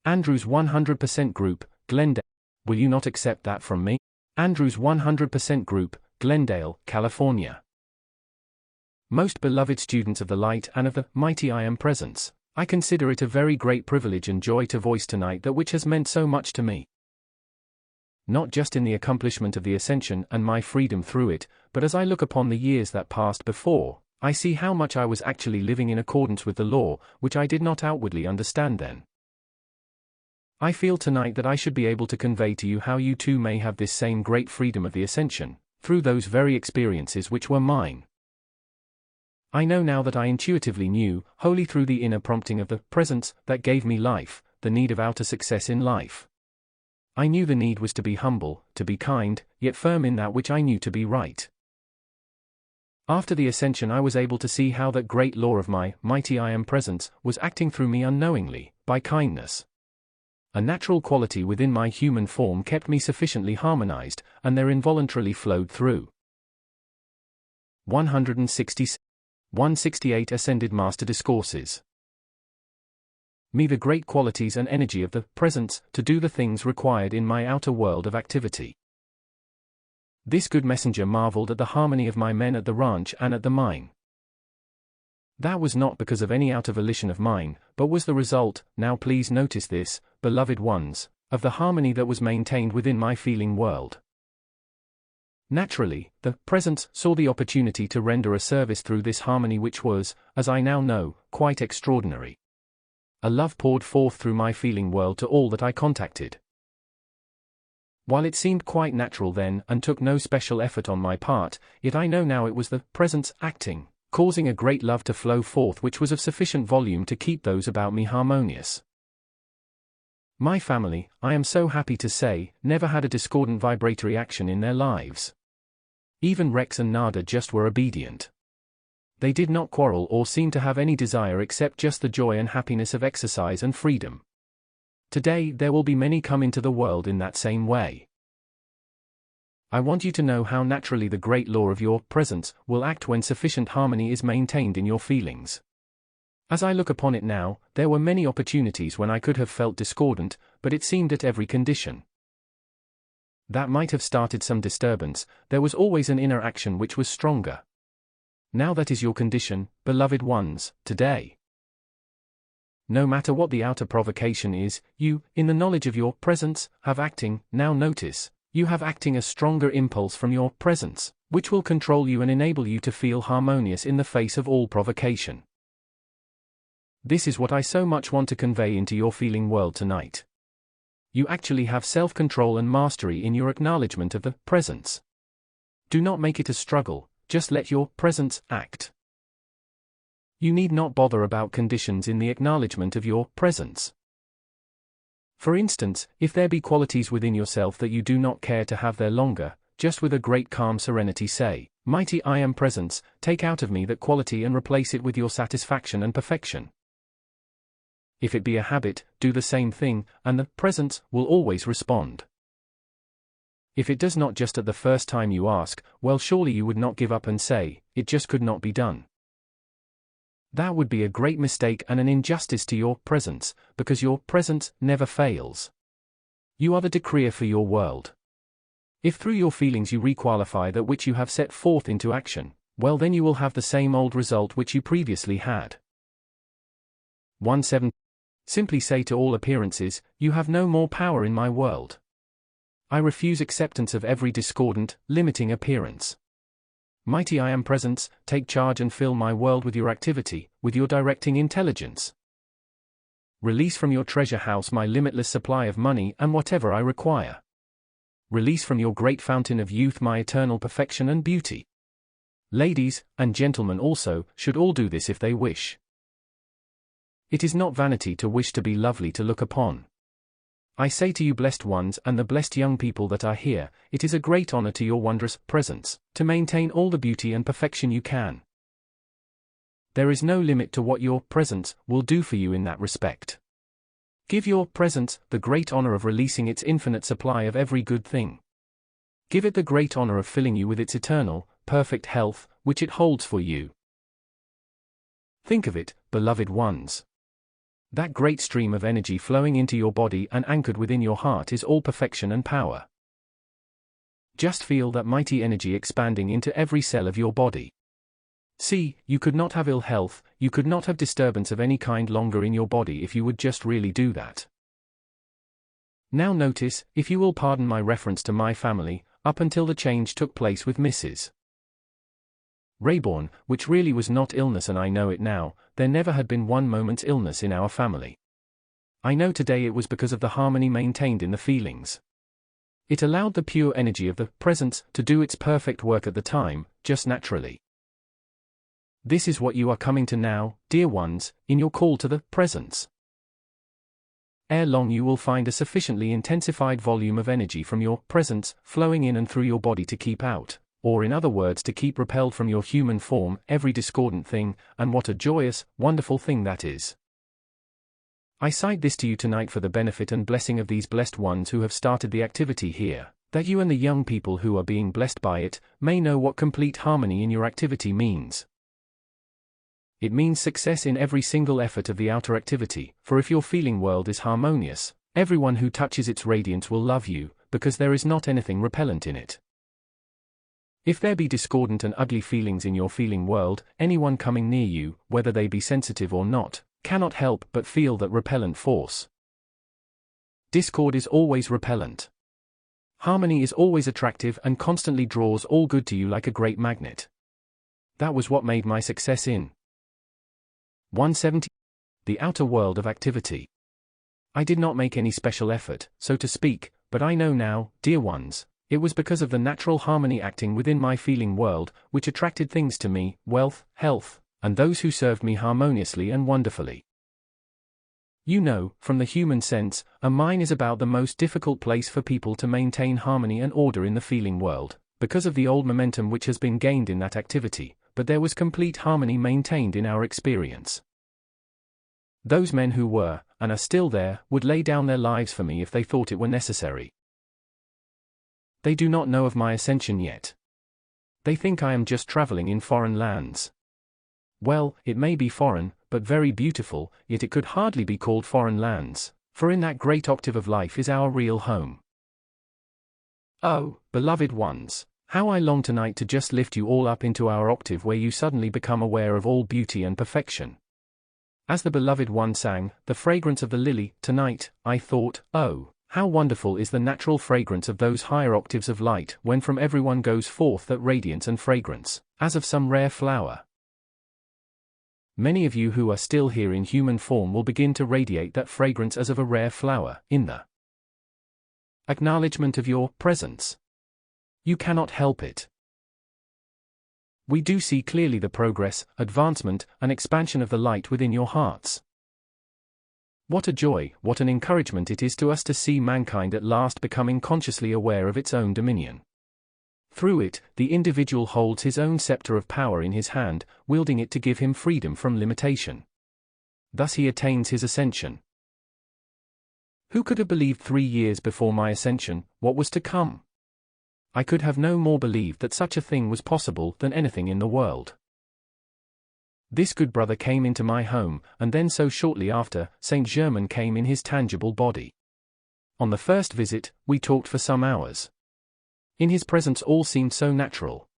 Andrew's 100% Group, Glendale. Will you not accept that from me? Andrew's 100% Group, Glendale, California. Most beloved students of the light and of the mighty I Am Presence, I consider it a very great privilege and joy to voice tonight that which has meant so much to me. Not just in the accomplishment of the Ascension and my freedom through it, but as I look upon the years that passed before, I see how much I was actually living in accordance with the law, which I did not outwardly understand then. I feel tonight that I should be able to convey to you how you too may have this same great freedom of the Ascension, through those very experiences which were mine. I know now that I intuitively knew, wholly through the inner prompting of the Presence that gave me life, the need of outer success in life. I knew the need was to be humble, to be kind, yet firm in that which I knew to be right. After the Ascension I was able to see how that great law of my mighty I Am Presence was acting through me unknowingly, by kindness. A natural quality within my human form kept me sufficiently harmonized, and there involuntarily flowed through. 168 Ascended Master Discourses. Me the great qualities and energy of the Presence to do the things required in my outer world of activity. This good messenger marveled at the harmony of my men at the ranch and at the mine. That was not because of any outer volition of mine, but was the result, now please notice this, beloved ones, of the harmony that was maintained within my feeling world. Naturally, the Presence saw the opportunity to render a service through this harmony which was, as I now know, quite extraordinary. A love poured forth through my feeling world to all that I contacted. While it seemed quite natural then and took no special effort on my part, yet I know now it was the Presence acting, causing a great love to flow forth which was of sufficient volume to keep those about me harmonious. My family, I am so happy to say, never had a discordant vibratory action in their lives. Even Rex and Nada just were obedient. They did not quarrel or seem to have any desire except just the joy and happiness of exercise and freedom. Today there will be many come into the world in that same way. I want you to know how naturally the great law of your Presence will act when sufficient harmony is maintained in your feelings. As I look upon it now, there were many opportunities when I could have felt discordant, but it seemed at every condition that might have started some disturbance, there was always an inner action which was stronger. Now that is your condition, beloved ones, today. No matter what the outer provocation is, you, in the knowledge of your Presence, have acting, now notice, you have acting a stronger impulse from your Presence, which will control you and enable you to feel harmonious in the face of all provocation. This is what I so much want to convey into your feeling world tonight. You actually have self-control and mastery in your acknowledgement of the Presence. Do not make it a struggle, just let your Presence act. You need not bother about conditions in the acknowledgement of your Presence. For instance, if there be qualities within yourself that you do not care to have there longer, just with a great calm serenity say, Mighty I Am Presence, take out of me that quality and replace it with your satisfaction and perfection. If it be a habit, do the same thing, and the Presence will always respond. If it does not just at the first time you ask, well surely you would not give up and say, it just could not be done. That would be a great mistake and an injustice to your Presence, because your Presence never fails. You are the decreer for your world. If through your feelings you requalify that which you have set forth into action, well then you will have the same old result which you previously had. 17. Simply say to all appearances, you have no more power in my world. I refuse acceptance of every discordant, limiting appearance. Mighty I Am Presence, take charge and fill my world with your activity, with your directing intelligence. Release from your treasure house my limitless supply of money and whatever I require. Release from your great fountain of youth my eternal perfection and beauty. Ladies, and gentlemen also, should all do this if they wish. It is not vanity to wish to be lovely to look upon. I say to you blessed ones and the blessed young people that are here, it is a great honor to your wondrous Presence, to maintain all the beauty and perfection you can. There is no limit to what your Presence will do for you in that respect. Give your Presence the great honor of releasing its infinite supply of every good thing. Give it the great honor of filling you with its eternal, perfect health, which it holds for you. Think of it, beloved ones. That great stream of energy flowing into your body and anchored within your heart is all perfection and power. Just feel that mighty energy expanding into every cell of your body. See, you could not have ill health, you could not have disturbance of any kind longer in your body if you would just really do that. Now notice, if you will pardon my reference to my family, up until the change took place with Mrs. Rayborn, which really was not illness, and I know it now, there never had been one moment's illness in our family. I know today it was because of the harmony maintained in the feelings. It allowed the pure energy of the presence to do its perfect work at the time, just naturally. This is what you are coming to now, dear ones, in your call to the presence. Ere long you will find a sufficiently intensified volume of energy from your presence flowing in and through your body to keep out, or in other words to keep repelled from your human form, every discordant thing, and what a joyous, wonderful thing that is. I cite this to you tonight for the benefit and blessing of these blessed ones who have started the activity here, that you and the young people who are being blessed by it may know what complete harmony in your activity means. It means success in every single effort of the outer activity, for if your feeling world is harmonious, everyone who touches its radiance will love you, because there is not anything repellent in it. If there be discordant and ugly feelings in your feeling world, anyone coming near you, whether they be sensitive or not, cannot help but feel that repellent force. Discord is always repellent. Harmony is always attractive and constantly draws all good to you like a great magnet. That was what made my success in 170. The outer world of activity. I did not make any special effort, so to speak, but I know now, dear ones, it was because of the natural harmony acting within my feeling world, which attracted things to me, wealth, health, and those who served me harmoniously and wonderfully. You know, from the human sense, a mine is about the most difficult place for people to maintain harmony and order in the feeling world, because of the old momentum which has been gained in that activity, but there was complete harmony maintained in our experience. Those men who were, and are still there, would lay down their lives for me if they thought it were necessary. They do not know of my ascension yet. They think I am just traveling in foreign lands. Well, it may be foreign, but very beautiful, yet it could hardly be called foreign lands, for in that great octave of life is our real home. Oh, beloved ones, how I long tonight to just lift you all up into our octave where you suddenly become aware of all beauty and perfection. As the beloved one sang, the fragrance of the lily, tonight, I thought, oh, how wonderful is the natural fragrance of those higher octaves of light when from everyone goes forth that radiance and fragrance, as of some rare flower. Many of you who are still here in human form will begin to radiate that fragrance as of a rare flower, in the acknowledgement of your presence. You cannot help it. We do see clearly the progress, advancement, and expansion of the light within your hearts. What a joy, what an encouragement it is to us to see mankind at last becoming consciously aware of its own dominion. Through it, the individual holds his own scepter of power in his hand, wielding it to give him freedom from limitation. Thus he attains his ascension. Who could have believed 3 years before my ascension what was to come? I could have no more believed that such a thing was possible than anything in the world. This good brother came into my home, and then so shortly after, Saint Germain came in his tangible body. On the first visit, we talked for some hours. In his presence all seemed so natural.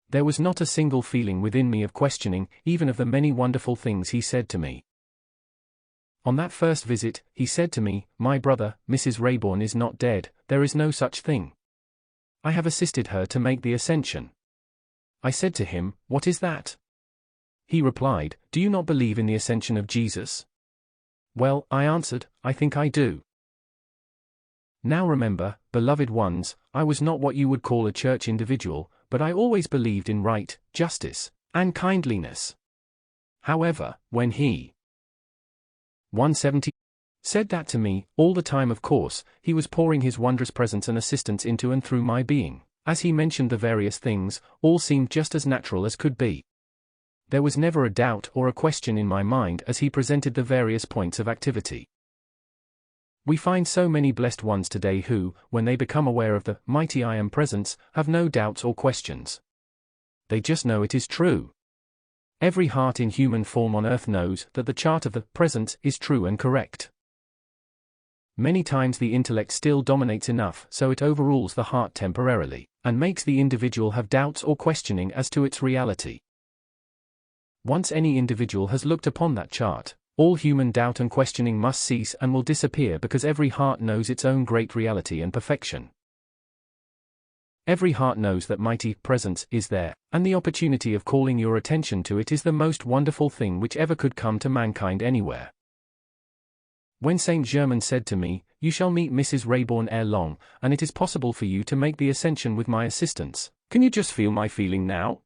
There was not a single feeling within me of questioning, even of the many wonderful things he said to me. On that first visit, he said to me, my brother, Mrs. Rayborn is not dead, there is no such thing. I have assisted her to make the ascension. I said to him, what is that? He replied, do you not believe in the ascension of Jesus? Well, I answered, I think I do. Now remember, beloved ones, I was not what you would call a church individual, but I always believed in right, justice, and kindliness. However, when he 170 said that to me, all the time of course, he was pouring his wondrous presence and assistance into and through my being. As he mentioned the various things, all seemed just as natural as could be. There was never a doubt or a question in my mind as he presented the various points of activity. We find so many blessed ones today who, when they become aware of the mighty I Am presence, have no doubts or questions. They just know it is true. Every heart in human form on earth knows that the chart of the presence is true and correct. Many times the intellect still dominates enough so it overrules the heart temporarily, and makes the individual have doubts or questioning as to its reality. Once any individual has looked upon that chart, all human doubt and questioning must cease and will disappear because every heart knows its own great reality and perfection. Every heart knows that mighty presence is there, and the opportunity of calling your attention to it is the most wonderful thing which ever could come to mankind anywhere. When Saint Germain said to me, "You shall meet Mrs. Rayborn ere long, and it is possible for you to make the ascension with my assistance, can you just feel my feeling now?"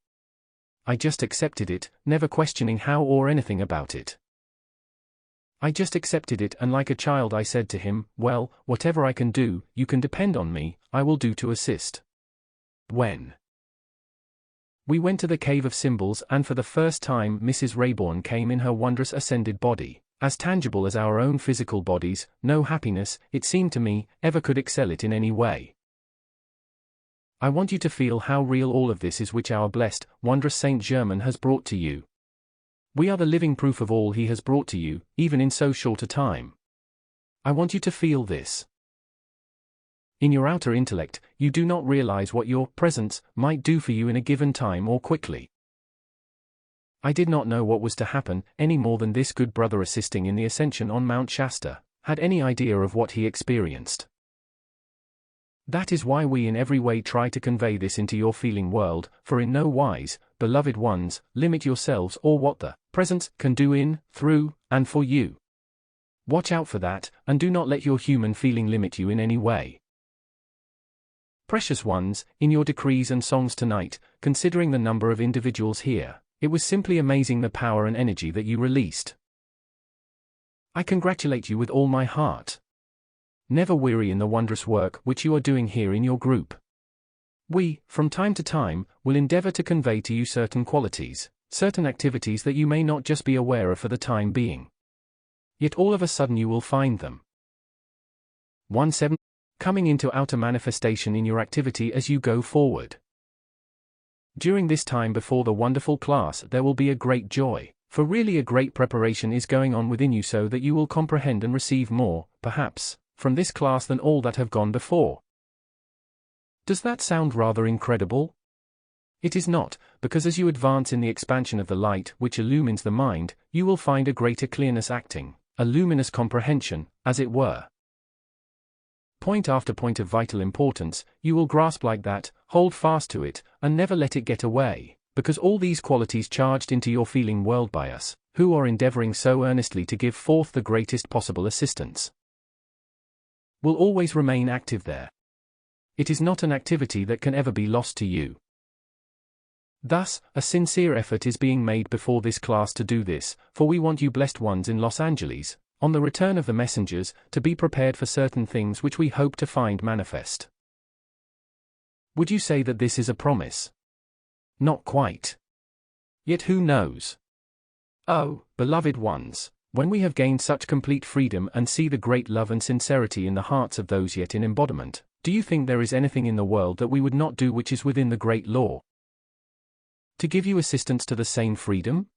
I just accepted it, never questioning how or anything about it. I just accepted it, and like a child I said to him, "Well, whatever I can do, you can depend on me, I will do to assist." When we went to the Cave of Symbols and for the first time Mrs. Rayborn came in her wondrous ascended body, as tangible as our own physical bodies, no happiness, it seemed to me, ever could excel it in any way. I want you to feel how real all of this is which our blessed, wondrous Saint Germain has brought to you. We are the living proof of all he has brought to you, even in so short a time. I want you to feel this. In your outer intellect, you do not realize what your presence might do for you in a given time or quickly. I did not know what was to happen, any more than this good brother assisting in the ascension on Mount Shasta had any idea of what he experienced. That is why we in every way try to convey this into your feeling world, for in no wise, beloved ones, limit yourselves or what the presence can do in, through, and for you. Watch out for that, and do not let your human feeling limit you in any way. Precious ones, in your decrees and songs tonight, considering the number of individuals here, it was simply amazing the power and energy that you released. I congratulate you with all my heart. Never weary in the wondrous work which you are doing here in your group. We, from time to time, will endeavor to convey to you certain qualities, certain activities that you may not just be aware of for the time being. Yet all of a sudden you will find them. 1-7. Coming into outer manifestation in your activity as you go forward. During this time before the wonderful class there will be a great joy, for really a great preparation is going on within you so that you will comprehend and receive more, perhaps, from this class than all that have gone before. Does that sound rather incredible? It is not, because as you advance in the expansion of the light which illumines the mind, you will find a greater clearness acting, a luminous comprehension, as it were. Point after point of vital importance, you will grasp like that, hold fast to it, and never let it get away, because all these qualities charged into your feeling world by us, who are endeavoring so earnestly to give forth the greatest possible assistance, will always remain active there. It is not an activity that can ever be lost to you. Thus, a sincere effort is being made before this class to do this, for we want you blessed ones in Los Angeles, on the return of the messengers, to be prepared for certain things which we hope to find manifest. Would you say that this is a promise? Not quite. Yet who knows? Oh, beloved ones, when we have gained such complete freedom and see the great love and sincerity in the hearts of those yet in embodiment, do you think there is anything in the world that we would not do which is within the great law? To give you assistance to the same freedom?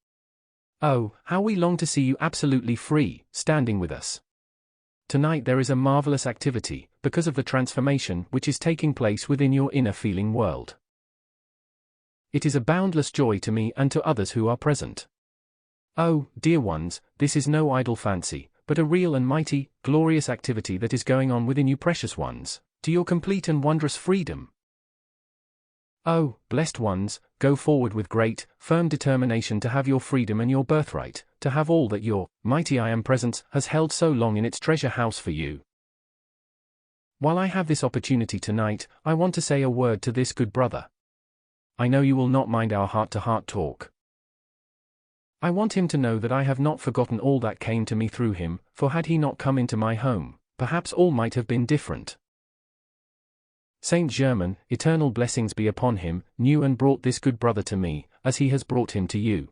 Oh, how we long to see you absolutely free, standing with us. Tonight there is a marvelous activity, because of the transformation which is taking place within your inner feeling world. It is a boundless joy to me and to others who are present. Oh, dear ones, this is no idle fancy, but a real and mighty, glorious activity that is going on within you precious ones, to your complete and wondrous freedom. Oh, blessed ones, go forward with great, firm determination to have your freedom and your birthright, to have all that your mighty I Am Presence has held so long in its treasure house for you. While I have this opportunity tonight, I want to say a word to this good brother. I know you will not mind our heart-to-heart talk. I want him to know that I have not forgotten all that came to me through him, for had he not come into my home, perhaps all might have been different. Saint Germain, eternal blessings be upon him, knew and brought this good brother to me, as he has brought him to you.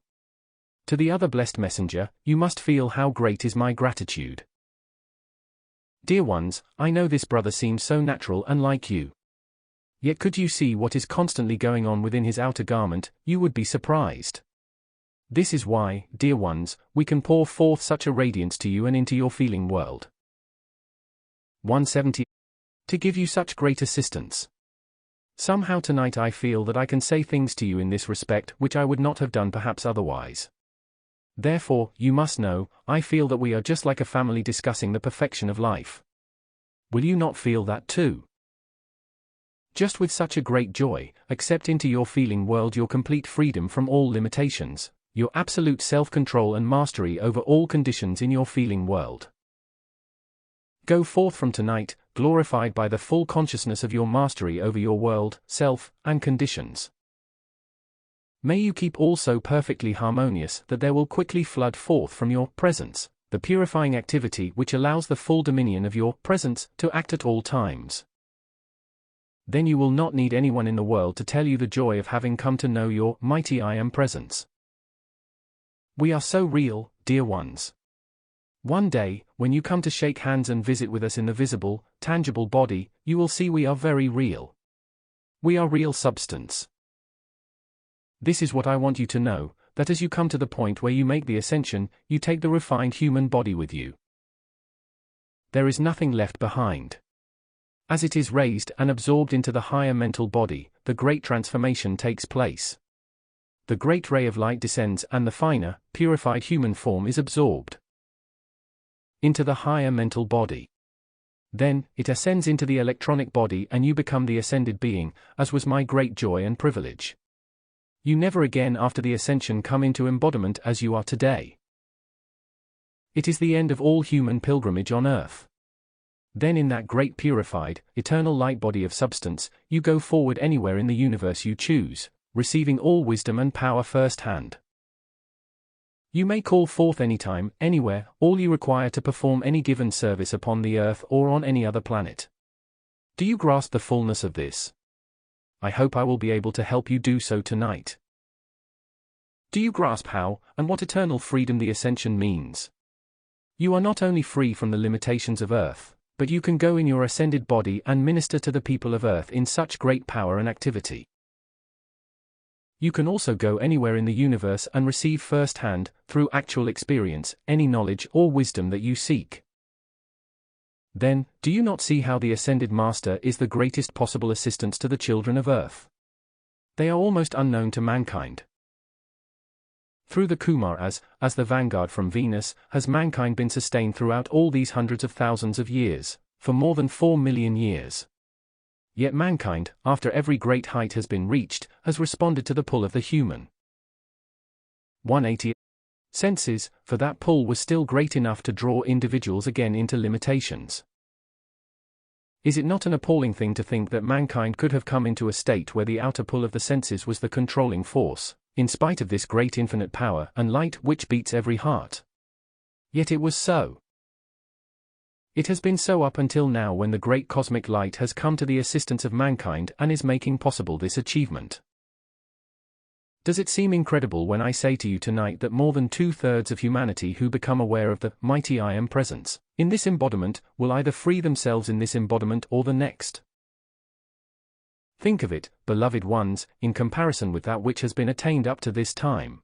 To the other blessed messenger, you must feel how great is my gratitude. Dear ones, I know this brother seems so natural and like you. Yet could you see what is constantly going on within his outer garment, you would be surprised. This is why, dear ones, we can pour forth such a radiance to you and into your feeling world. 170. To give you such great assistance. Somehow tonight I feel that I can say things to you in this respect which I would not have done perhaps otherwise. Therefore, you must know, I feel that we are just like a family discussing the perfection of life. Will you not feel that too? Just with such a great joy, accept into your feeling world your complete freedom from all limitations, your absolute self-control and mastery over all conditions in your feeling world. Go forth from tonight, glorified by the full consciousness of your mastery over your world, self, and conditions. May you keep all so perfectly harmonious that there will quickly flood forth from your presence the purifying activity which allows the full dominion of your presence to act at all times. Then you will not need anyone in the world to tell you the joy of having come to know your mighty I Am presence. We are so real, dear ones. One day, when you come to shake hands and visit with us in the visible, tangible body, you will see we are very real. We are real substance. This is what I want you to know, that as you come to the point where you make the ascension, you take the refined human body with you. There is nothing left behind. As it is raised and absorbed into the higher mental body, the great transformation takes place. The great ray of light descends and the finer, purified human form is absorbed into the higher mental body. Then, it ascends into the electronic body and you become the ascended being, as was my great joy and privilege. You never again after the ascension come into embodiment as you are today. It is the end of all human pilgrimage on earth. Then in that great purified, eternal light body of substance, you go forward anywhere in the universe you choose, receiving all wisdom and power first-hand. You may call forth anytime, anywhere, all you require to perform any given service upon the earth or on any other planet. Do you grasp the fullness of this? I hope I will be able to help you do so tonight. Do you grasp how, and what eternal freedom the ascension means? You are not only free from the limitations of earth, but you can go in your ascended body and minister to the people of earth in such great power and activity. You can also go anywhere in the universe and receive first-hand, through actual experience, any knowledge or wisdom that you seek. Then, do you not see how the Ascended Master is the greatest possible assistance to the children of Earth? They are almost unknown to mankind. Through the Kumar as the vanguard from Venus, has mankind been sustained throughout all these hundreds of thousands of years, for more than 4 million years. Yet mankind, after every great height has been reached, has responded to the pull of the human 180 senses, for that pull was still great enough to draw individuals again into limitations. Is it not an appalling thing to think that mankind could have come into a state where the outer pull of the senses was the controlling force, in spite of this great infinite power and light which beats every heart? Yet it was so. It has been so up until now, when the great cosmic light has come to the assistance of mankind and is making possible this achievement. Does it seem incredible when I say to you tonight that more than 2/3 of humanity who become aware of the mighty I Am presence in this embodiment will either free themselves in this embodiment or the next? Think of it, beloved ones, in comparison with that which has been attained up to this time.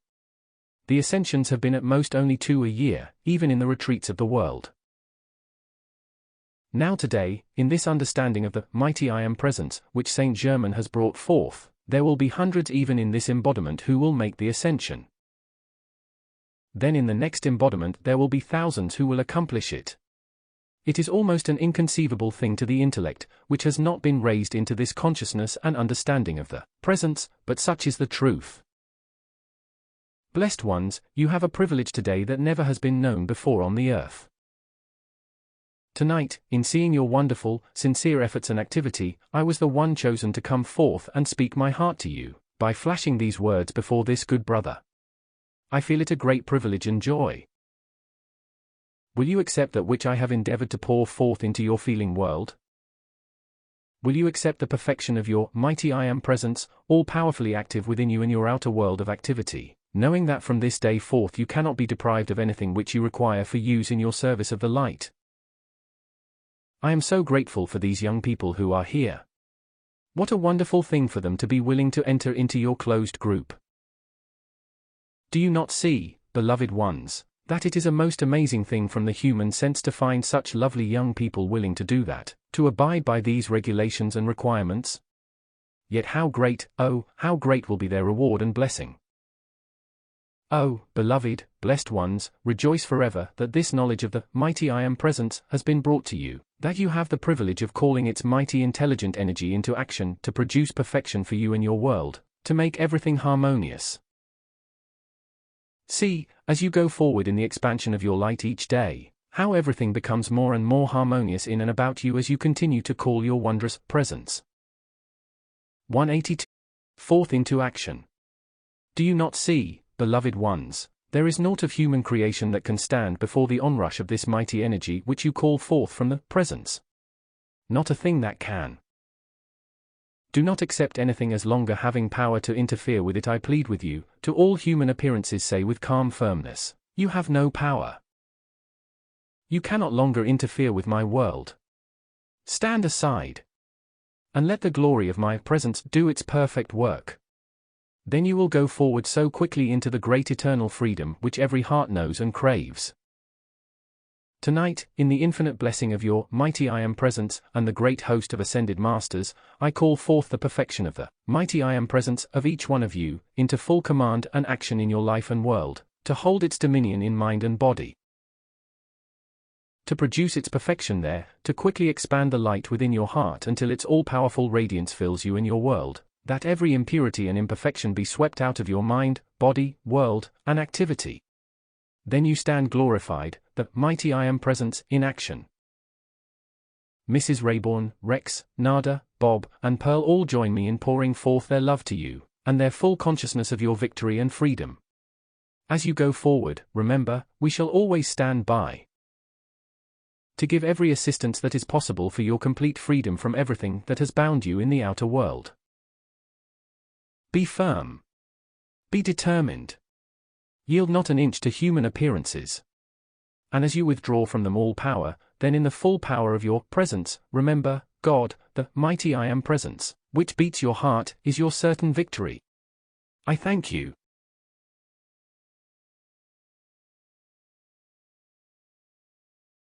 The ascensions have been at most only 2 a year, even in the retreats of the world. Now today, in this understanding of the mighty I Am presence which Saint Germain has brought forth, there will be hundreds even in this embodiment who will make the ascension. Then in the next embodiment there will be thousands who will accomplish it. It is almost an inconceivable thing to the intellect, which has not been raised into this consciousness and understanding of the presence, but such is the truth. Blessed ones, you have a privilege today that never has been known before on the earth. Tonight, in seeing your wonderful, sincere efforts and activity, I was the one chosen to come forth and speak my heart to you, by flashing these words before this good brother. I feel it a great privilege and joy. Will you accept that which I have endeavored to pour forth into your feeling world? Will you accept the perfection of your mighty I Am presence, all powerfully active within you in your outer world of activity, knowing that from this day forth you cannot be deprived of anything which you require for use in your service of the light? I am so grateful for these young people who are here. What a wonderful thing for them to be willing to enter into your closed group. Do you not see, beloved ones, that it is a most amazing thing from the human sense to find such lovely young people willing to do that, to abide by these regulations and requirements? Yet how great, oh, how great will be their reward and blessing. Oh, beloved, blessed ones, rejoice forever that this knowledge of the mighty I Am Presence has been brought to you, that you have the privilege of calling its mighty intelligent energy into action to produce perfection for you in your world, to make everything harmonious. See, as you go forward in the expansion of your light each day, how everything becomes more and more harmonious in and about you as you continue to call your wondrous presence. 182. Forth into action. Do you not see, beloved ones, there is naught of human creation that can stand before the onrush of this mighty energy which you call forth from the presence? Not a thing that can. Do not accept anything as longer having power to interfere with it. I plead with you, to all human appearances say with calm firmness, you have no power. You cannot longer interfere with my world. Stand aside. And let the glory of my presence do its perfect work. Then you will go forward so quickly into the great eternal freedom which every heart knows and craves. Tonight, in the infinite blessing of your mighty I Am Presence and the great host of ascended masters, I call forth the perfection of the mighty I Am Presence of each one of you, into full command and action in your life and world, to hold its dominion in mind and body. To produce its perfection there, to quickly expand the light within your heart until its all-powerful radiance fills you in your world, that every impurity and imperfection be swept out of your mind, body, world, and activity. Then you stand glorified, the mighty I Am Presence in action. Mrs. Rayborn, Rex, Nada, Bob, and Pearl all join me in pouring forth their love to you, and their full consciousness of your victory and freedom. As you go forward, remember, we shall always stand by to give every assistance that is possible for your complete freedom from everything that has bound you in the outer world. Be firm. Be determined. Yield not an inch to human appearances. And as you withdraw from them all power, then in the full power of your presence, remember, God, the mighty I Am Presence, which beats your heart, is your certain victory. I thank you.